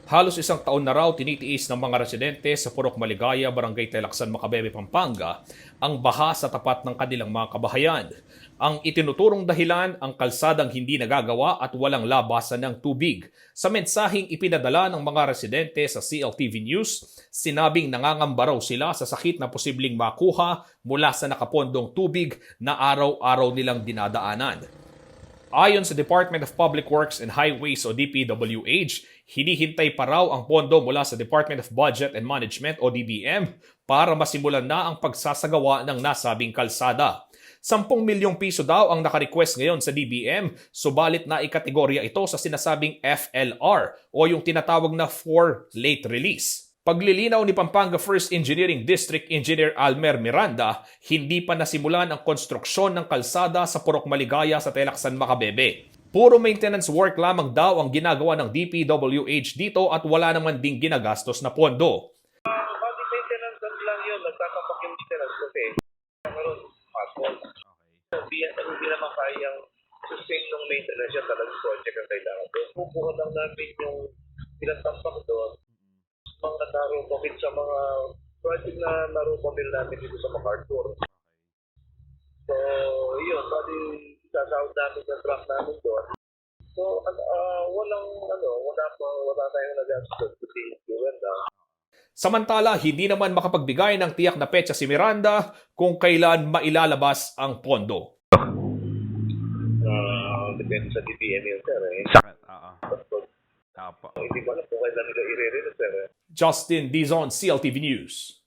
Halos isang taon na raw tinitiis ng mga residente sa Purok Maligaya, Barangay Telaksan, Macabebe, Pampanga ang baha sa tapat ng kanilang mga kabahayan. Ang itinuturong dahilan ang kalsadang hindi nagagawa at walang labasan ng tubig. Sa mensaheng ipinadala ng mga residente sa CLTV News, sinabing nangangamba raw sila sa sakit na posibleng makuha mula sa nakapondong tubig na araw-araw nilang dinadaanan. Ayon sa Department of Public Works and Highways o DPWH, hinihintay pa raw ang pondo mula sa Department of Budget and Management o DBM para masimulan na ang pagsasagawa ng nasabing kalsada. 10 milyong piso daw ang nakarequest ngayon sa DBM, subalit na ikategorya ito sa sinasabing FLR o yung tinatawag na for late release. Paglilinaw ni Pampanga First Engineering District Engineer Almer Miranda, hindi pa nasimulan ang konstruksyon ng kalsada sa Purok Maligaya sa Telaksan, Macabebe. Puro maintenance work lamang daw ang ginagawa ng DPWH dito at wala naman ding ginagastos na pondo. Body maintenance lang yun, nagtatapak yung maintenance kasi meron passport. Hindi naman kayang sustain ng maintenance yan, talagang project ang kailangan. So, pupuhan lang namin yung ilang tampak doon, mga narupamil sa mga project na narupamil namin dito sa MacArthur. So, yun, bali sasahod namin yung truck namin doon. So, wala tayong nag-astos kasi yun lang. Samantala, hindi naman makapagbigay ng tiyak na petsa si Miranda kung kailan mailalabas ang pondo. Depende sa DBM yun, sir. Sakit, oo. Apo. Hindi ko alam kung kailan nila i-release, sir. Justin Dizon, CLTV News.